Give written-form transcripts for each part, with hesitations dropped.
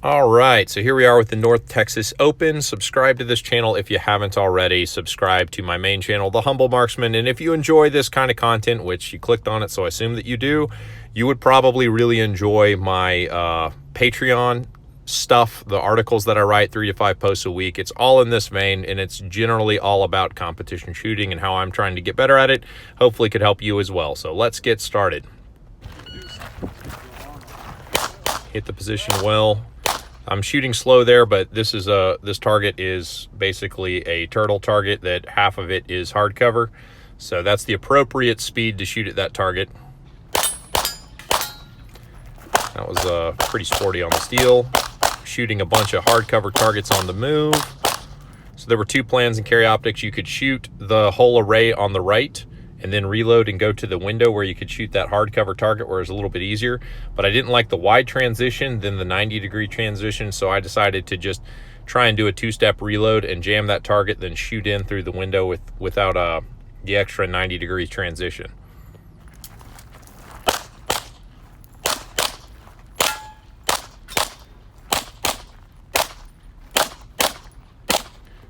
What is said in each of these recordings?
All right, so here we are with the North Texas Open. Subscribe to this channel if you haven't already. Subscribe to my main channel, The Humble Marksman. And if you enjoy this kind of content, which you clicked on it, so I assume that you do, you would probably really enjoy my Patreon stuff, the articles that I write, 3 to 5 posts a week. It's all in this vein, and it's generally all about competition shooting and how I'm trying to get better at it. Hopefully it could help you as well. So let's get started. Hit the position well. I'm shooting slow there, but this target is basically a turtle target that half of it is hardcover. So that's the appropriate speed to shoot at that target. That was pretty sporty on the steel. Shooting a bunch of hardcover targets on the move. So there were 2 plans in carry optics. You could shoot the whole array on the right and then reload and go to the window where you could shoot that hardcover target where it's a little bit easier. But I didn't like the wide transition, then the 90-degree transition, so I decided to just try and do a 2-step reload and jam that target, then shoot in through the window without the extra 90-degree transition.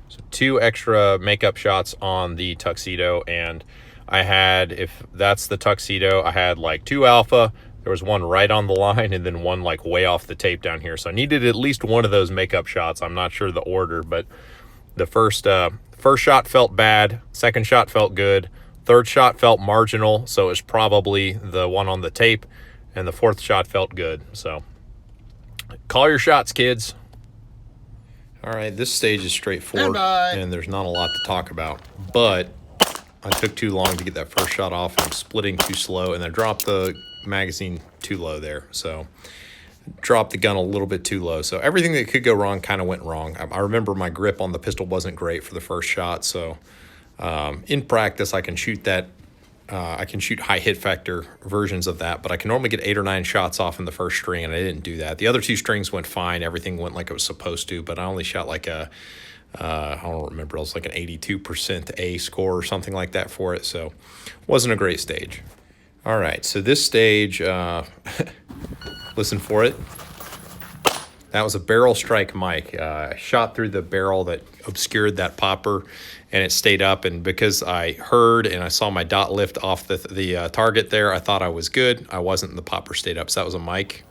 So 2 extra makeup shots on the tuxedo, and I had, if that's the tuxedo, I had like 2 alpha. There was 1 right on the line and then 1 like way off the tape down here. So I needed at least 1 of those makeup shots. I'm not sure the order, but the first shot felt bad. Second shot felt good. Third shot felt marginal. So it's probably the one on the tape, and the 4th shot felt good. So call your shots, kids. All right, this stage is straightforward and there's not a lot to talk about, but I took too long to get that first shot off. I'm splitting too slow, and I dropped the magazine too low there. So dropped the gun a little bit too low. So everything that could go wrong kind of went wrong. I remember my grip on the pistol wasn't great for the first shot. So in practice, I can shoot that. I can shoot high hit factor versions of that, but I can normally get 8 or 9 shots off in the first string, and I didn't do that. The other 2 strings went fine. Everything went like it was supposed to, but I only shot like a I don't remember, it was like an 82% A score or something like that for it, so wasn't a great stage. All right, so this stage, listen for it. That was a barrel strike mic. I shot through the barrel that obscured that popper, and it stayed up, and because I heard and I saw my dot lift off the target there, I thought I was good. I wasn't, and the popper stayed up, so that was a mic.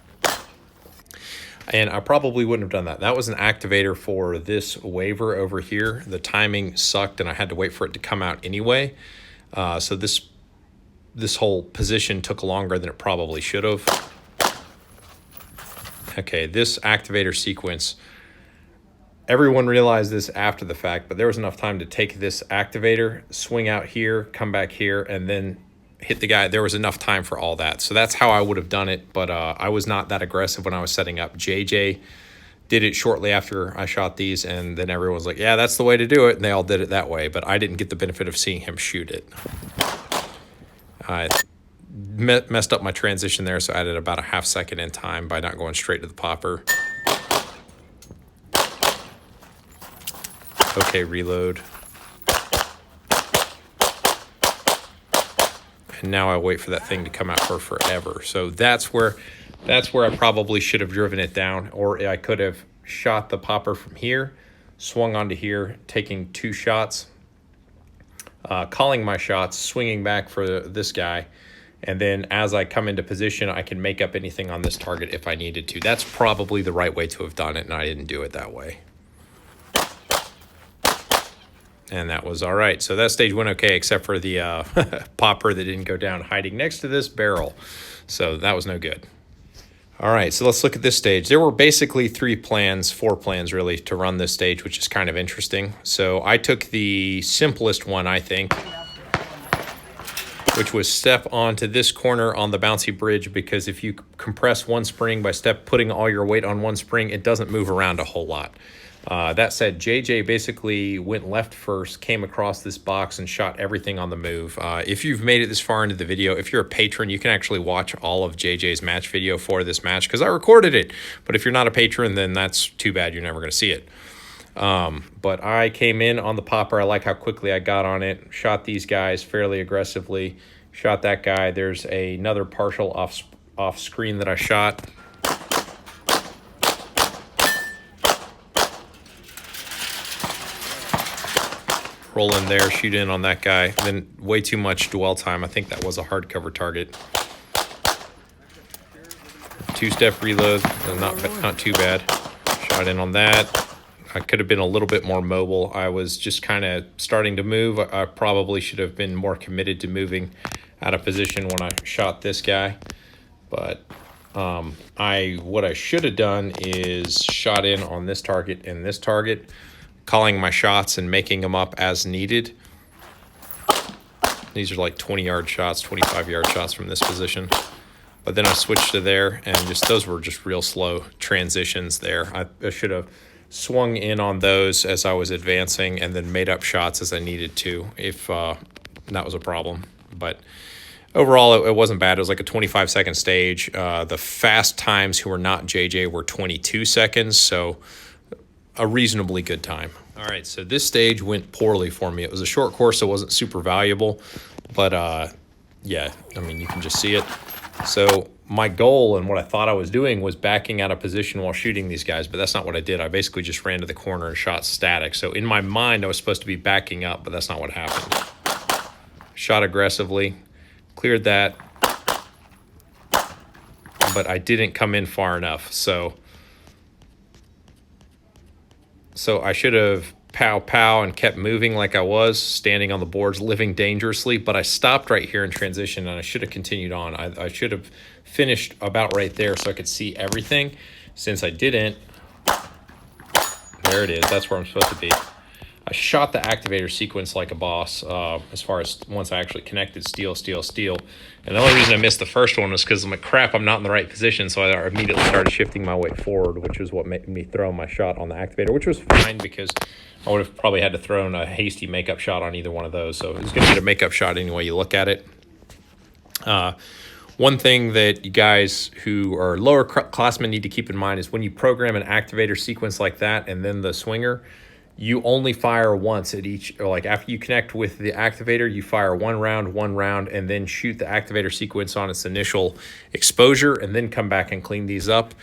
And I probably wouldn't have done that. That was an activator for this waver over here. The timing sucked, and I had to wait for it to come out anyway. So this whole position took longer than it probably should have. Okay, this activator sequence, everyone realized this after the fact, but there was enough time to take this activator, swing out here, come back here, and then hit the guy. There was enough time for all that. So that's how I would have done it, but I was not that aggressive when I was setting up. JJ did it shortly after I shot these, and then everyone was like, yeah, that's the way to do it, and they all did it that way, but I didn't get the benefit of seeing him shoot it. I messed up my transition there, so I added about a ½ second in time by not going straight to the popper. Okay, reload. And now I wait for that thing to come out for forever. So that's where I probably should have driven it down, or I could have shot the popper from here, swung onto here, taking 2 shots, calling my shots, swinging back for this guy, and then as I come into position, I can make up anything on this target if I needed to. That's probably the right way to have done it, and I didn't do it that way. And that was all right. So that stage went okay, except for the popper that didn't go down hiding next to this barrel. So that was no good. All right, so let's look at this stage. There were basically 4 plans really to run this stage, which is kind of interesting. So I took the simplest one, I think, which was step onto this corner on the bouncy bridge, because if you compress one spring by putting all your weight on one spring, it doesn't move around a whole lot. That said, JJ basically went left first, came across this box, and shot everything on the move. If you've made it this far into the video, if you're a patron, you can actually watch all of JJ's match video for this match, because I recorded it. But if you're not a patron, then that's too bad. You're never going to see it. But I came in on the popper. I like how quickly I got on it, shot these guys fairly aggressively, shot that guy. There's another partial off screen that I shot. roll in there, shoot in on that guy. Then way too much dwell time. I think that was a hardcover target. Two-step reload, not too bad. Shot in on that. I could have been a little bit more mobile. I was just kind of starting to move. I probably should have been more committed to moving out of position when I shot this guy. But what I should have done is shot in on this target and this target, calling my shots and making them up as needed. These are like 20-yard shots, 25-yard shots from this position. But then I switched to there, and those were just real slow transitions there. I should have swung in on those as I was advancing and then made up shots as I needed to if that was a problem. But overall, it wasn't bad. It was like a 25-second stage. The fast times who were not JJ were 22 seconds, so a reasonably good time. All right, so this stage went poorly for me. It was a short course, so it wasn't super valuable. But, yeah, I mean, you can just see it. So my goal and what I thought I was doing was backing out of position while shooting these guys, but that's not what I did. I basically just ran to the corner and shot static. So in my mind, I was supposed to be backing up, but that's not what happened. Shot aggressively, cleared that, but I didn't come in far enough. So I should have pow and kept moving like I was, standing on the boards, living dangerously, but I stopped right here in transition and I should have continued on. I should have finished about right there so I could see everything. Since I didn't, there it is. That's where I'm supposed to be. I shot the activator sequence like a boss as far as once I actually connected steel. And the only reason I missed the first one was because I'm like, crap, I'm not in the right position. So I immediately started shifting my weight forward, which is what made me throw my shot on the activator, which was fine because I would have probably had to throw in a hasty makeup shot on either one of those. So it's going to get a makeup shot any way you look at it. One thing that you guys who are lower classmen need to keep in mind is when you program an activator sequence like that and then the swinger, you only fire once at each, or like after you connect with the activator, you fire one round, and then shoot the activator sequence on its initial exposure and then come back and clean these up.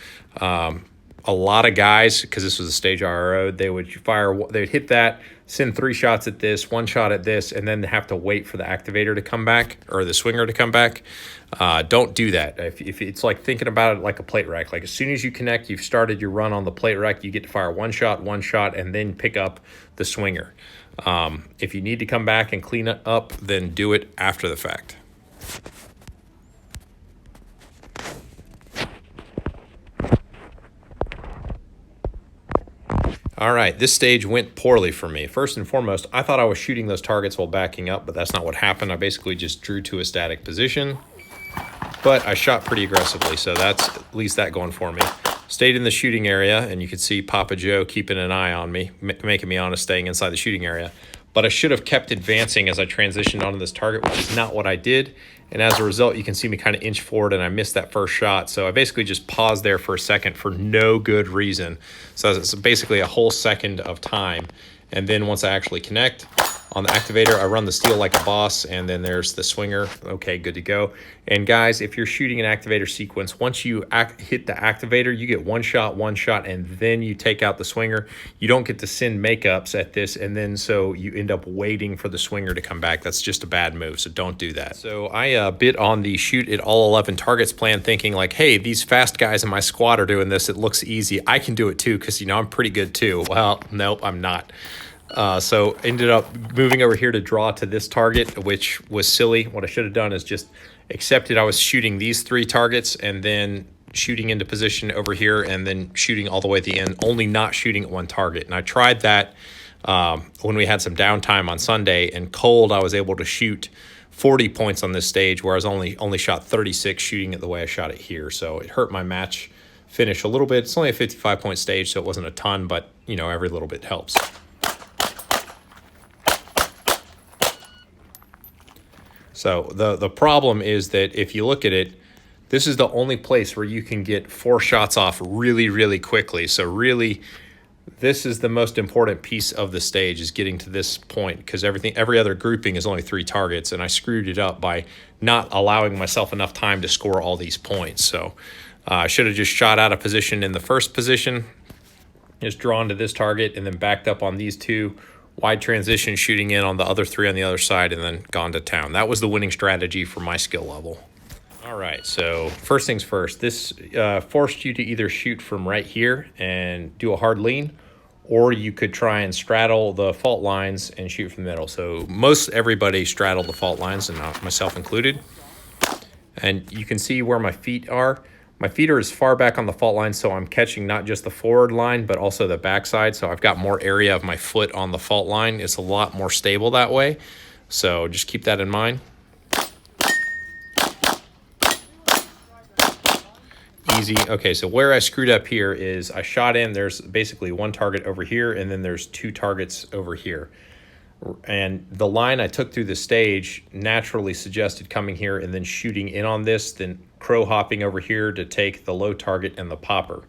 A lot of guys, because this was a stage IRO, they would hit that, send 3 shots at this, 1 shot at this, and then have to wait for the activator to come back or the swinger to come back. Don't do that. If it's like thinking about it like a plate rack, like as soon as you connect, you've started your run on the plate rack, you get to fire one shot, and then pick up the swinger. If you need to come back and clean it up, then do it after the fact. All right, this stage went poorly for me. First and foremost, I thought I was shooting those targets while backing up, but that's not what happened. I basically just drew to a static position, but I shot pretty aggressively, so that's at least that going for me. Stayed in the shooting area, and you could see Papa Joe keeping an eye on me, making me honest, staying inside the shooting area. But I should have kept advancing as I transitioned onto this target, which is not what I did. And as a result, you can see me kind of inch forward and I missed that first shot. So I basically just paused there for a second for no good reason. So it's basically a whole second of time. And then once I actually connect on the activator, I run the steel like a boss, and then there's the swinger. Okay, good to go. And guys, if you're shooting an activator sequence, once you hit the activator, you get one shot, and then you take out the swinger. You don't get to send makeups at this, and then so you end up waiting for the swinger to come back. That's just a bad move, so don't do that. So I bit on the shoot at all 11 targets plan, thinking like, hey, these fast guys in my squad are doing this. It looks easy. I can do it too, because, I'm pretty good too. Well, nope, I'm not. So ended up moving over here to draw to this target, which was silly. What I should have done is just accepted I was shooting these 3 targets and then shooting into position over here and then shooting all the way at the end, only not shooting at one target. And I tried that when we had some downtime on Sunday, and cold, I was able to shoot 40 points on this stage, whereas only shot 36 shooting it the way I shot it here. So it hurt my match finish a little bit. It's only a 55-point stage, so it wasn't a ton, but, every little bit helps. So the problem is that if you look at it, this is the only place where you can get 4 shots off really, really quickly. So really, this is the most important piece of the stage, is getting to this point, because every other grouping is only 3 targets, and I screwed it up by not allowing myself enough time to score all these points. So I should have just shot out of position in the first position, just drawn to this target, and then backed up on these 2, wide transition, shooting in on the other 3 on the other side, and then gone to town. That was the winning strategy for my skill level. All right, so first things first, this forced you to either shoot from right here and do a hard lean, or you could try and straddle the fault lines and shoot from the middle. So most everybody straddled the fault lines, and myself included. And you can see where my feet are. My feet are as far back on the fault line, so I'm catching not just the forward line, but also the backside. So I've got more area of my foot on the fault line. It's a lot more stable that way. So just keep that in mind. Easy. Okay, so where I screwed up here is I shot in, there's basically one target over here, and then there's 2 targets over here. And the line I took through the stage naturally suggested coming here and then shooting in on this, then crow hopping over here to take the low target and the popper.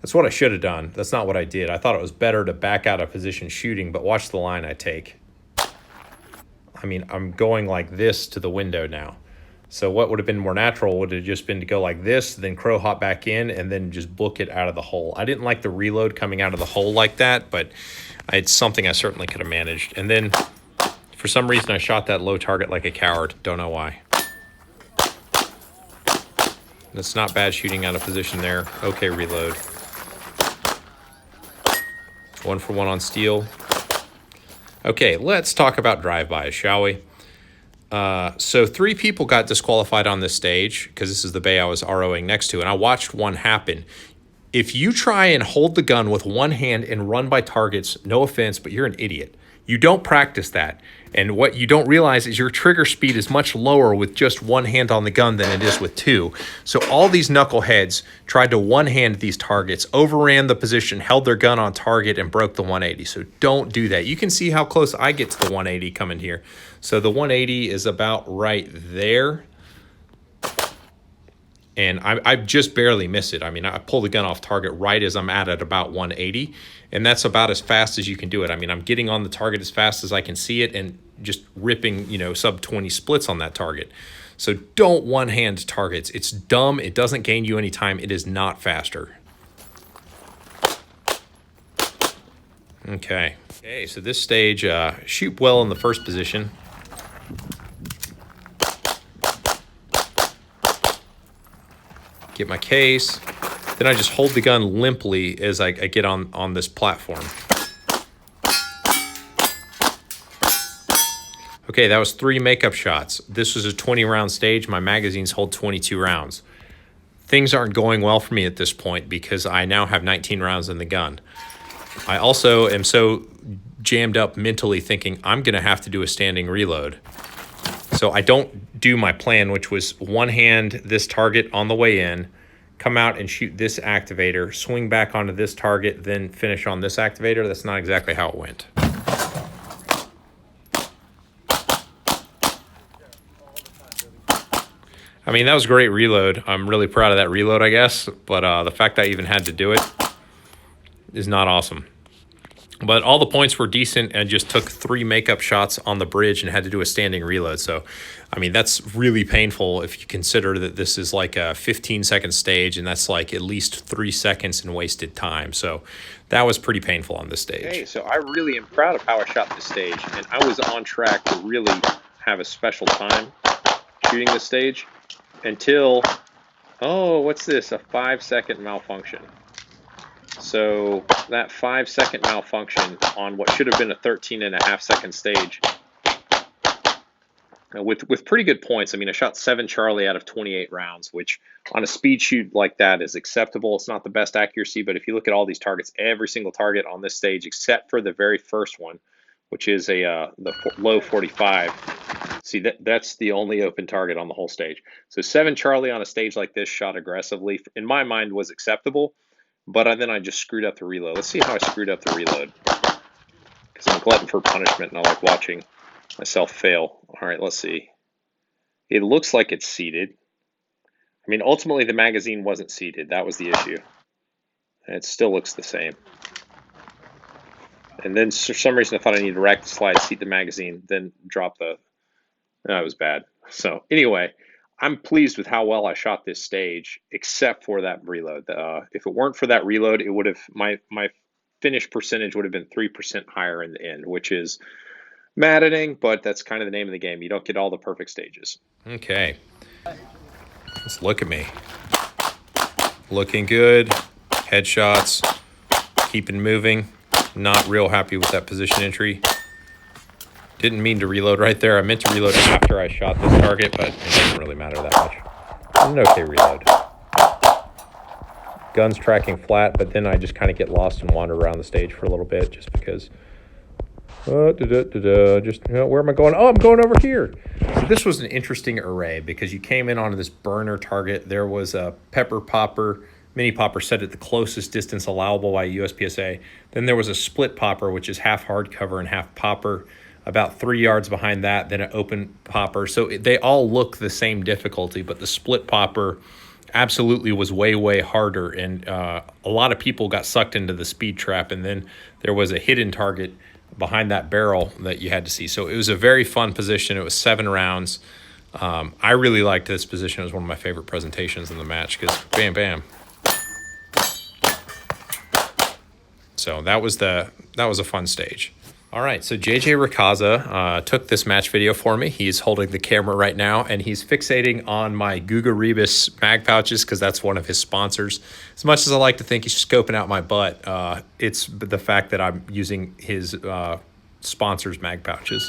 That's what I should have done. That's not what I did. I thought it was better to back out of position shooting, but watch the line I take. I mean, I'm going like this to the window now. So what would have been more natural would have just been to go like this, then crow hop back in, and then just book it out of the hole. I didn't like the reload coming out of the hole like that, but it's something I certainly could have managed. And then for some reason I shot that low target like a coward. Don't know why. That's not bad shooting out of position there. Okay, reload. 1 for 1 on steel. Okay, let's talk about drive-bys, shall we? So 3 people got disqualified on this stage because this is the bay I was ROing next to, and I watched one happen. If you try and hold the gun with one hand and run by targets, no offense, but you're an idiot. You don't practice that. And what you don't realize is your trigger speed is much lower with just one hand on the gun than it is with 2. So all these knuckleheads tried to one-hand these targets, overran the position, held their gun on target, and broke the 180. So don't do that. You can see how close I get to the 180 coming here. So the 180 is about right there. And I just barely miss it. I mean, I pull the gun off target right as I'm at about 180, and that's about as fast as you can do it. I mean, I'm getting on the target as fast as I can see it and just ripping, sub 20 splits on that target. So don't one-hand targets. It's dumb. It doesn't gain you any time. It is not faster. Okay, so this stage, shoot well in the first position. Get my case, then I just hold the gun limply as I get on this platform. Okay, that was 3 makeup shots. This was a 20-round stage. My magazines hold 22 rounds. Things aren't going well for me at this point because I now have 19 rounds in the gun. I also am so jammed up mentally thinking I'm going to have to do a standing reload. So I don't do my plan, which was one hand this target on the way in, come out and shoot this activator, swing back onto this target, then finish on this activator. That's not exactly how it went. I mean, that was a great reload. I'm really proud of that reload, I guess. But the fact that I even had to do it is not awesome. But all the points were decent and just took 3 makeup shots on the bridge and had to do a standing reload. So, I mean, that's really painful if you consider that this is like a 15-second stage and that's like at least 3 seconds in wasted time. So that was pretty painful on this stage. Okay, so I really am proud of how I shot this stage. And I was on track to really have a special time shooting this stage until, oh, what's this? A 5-second malfunction. So that 5-second malfunction on what should have been a 13.5-second stage with pretty good points. I mean, I shot 7 Charlie out of 28 rounds, which on a speed shoot like that is acceptable. It's not the best accuracy, but if you look at all these targets, every single target on this stage, except for the very first one, which is the low 45. See, that's the only open target on the whole stage. So 7 Charlie on a stage like this shot aggressively, in my mind, was acceptable. But then I just screwed up the reload. Let's see how I screwed up the reload. Because I'm a glutton for punishment and I like watching myself fail. All right, let's see. It looks like it's seated. I mean, ultimately the magazine wasn't seated. That was the issue. And it still looks the same. And then for some reason I thought I needed to rack the slide, seat the magazine, then drop the... That was bad. So anyway... I'm pleased with how well I shot this stage, except for that reload. If it weren't for that reload, it would have my finish percentage would have been 3% higher in the end, which is maddening, but that's kind of the name of the game. You don't get all the perfect stages. Okay. Let's look at me. Looking good. Headshots. Keeping moving. Not real happy with that position entry. Didn't mean to reload right there. I meant to reload after I shot this target, but it doesn't really matter that much. It's an okay reload. Gun's tracking flat, but then I just kind of get lost and wander around the stage for a little bit just because... where am I going? Oh, I'm going over here. So this was an interesting array because you came in onto this burner target. There was a pepper popper, mini popper set at the closest distance allowable by USPSA. Then there was a split popper, which is half hardcover and half popper. About 3 yards behind that, then an open popper. So they all look the same difficulty, but the split popper absolutely was way, way harder. And a lot of people got sucked into the speed trap. And then there was a hidden target behind that barrel that you had to see. So it was a very fun position. It was 7 rounds. I really liked this position. It was one of my favorite presentations in the match because bam, bam. So that was a fun stage. All right, so JJ Rakaza took this match video for me. He's holding the camera right now, and he's fixating on my Guga Rebus mag pouches because that's one of his sponsors. As much as I like to think he's scoping out my butt, it's the fact that I'm using his sponsor's mag pouches.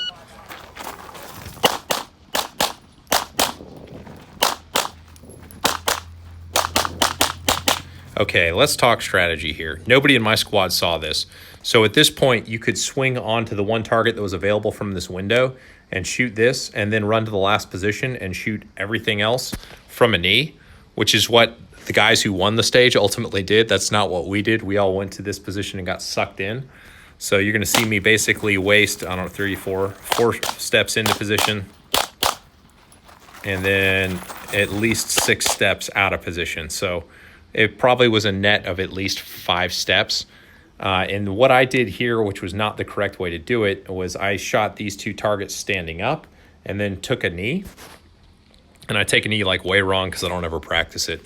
Okay, let's talk strategy here. Nobody in my squad saw this. So at this point, you could swing onto the one target that was available from this window and shoot this, and then run to the last position and shoot everything else from a knee, which is what the guys who won the stage ultimately did. That's not what we did. We all went to this position and got sucked in. So you're going to see me basically waste, I don't know, 4 steps into position, and then at least 6 steps out of position. So it probably was a net of at least 5 steps. And what I did here, which was not the correct way to do it, was I shot these 2 targets standing up and then took a knee. And I take a knee like way wrong because I don't ever practice it.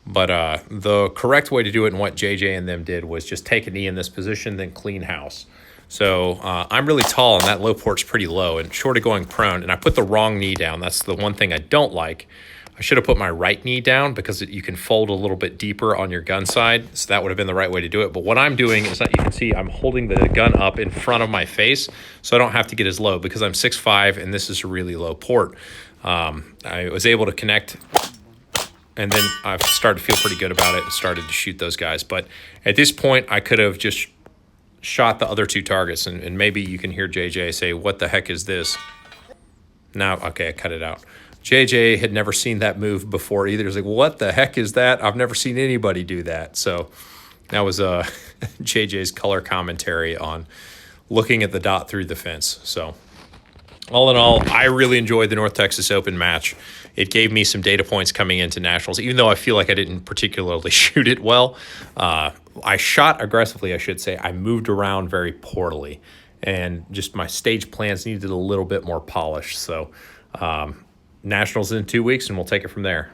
But the correct way to do it and what JJ and them did was just take a knee in this position, then clean house. So I'm really tall and that low port's pretty low and short of going prone. And I put the wrong knee down. That's the one thing I don't like. I should have put my right knee down because you can fold a little bit deeper on your gun side. So that would have been the right way to do it. But what I'm doing is that you can see I'm holding the gun up in front of my face so I don't have to get as low because I'm 6'5" and this is a really low port. I was able to connect and then I've started to feel pretty good about it and started to shoot those guys. But at this point, I could have just shot the other 2 targets and maybe you can hear JJ say, "What the heck is this?" Now, okay, I cut it out. JJ had never seen that move before either. He was like, "What the heck is that? I've never seen anybody do that." So that was JJ's color commentary on looking at the dot through the fence. So all in all, I really enjoyed the North Texas Open match. It gave me some data points coming into nationals, even though I feel like I didn't particularly shoot it well. I shot aggressively, I should say. I moved around very poorly, and just my stage plans needed a little bit more polish. So nationals in 2 weeks, and we'll take it from there.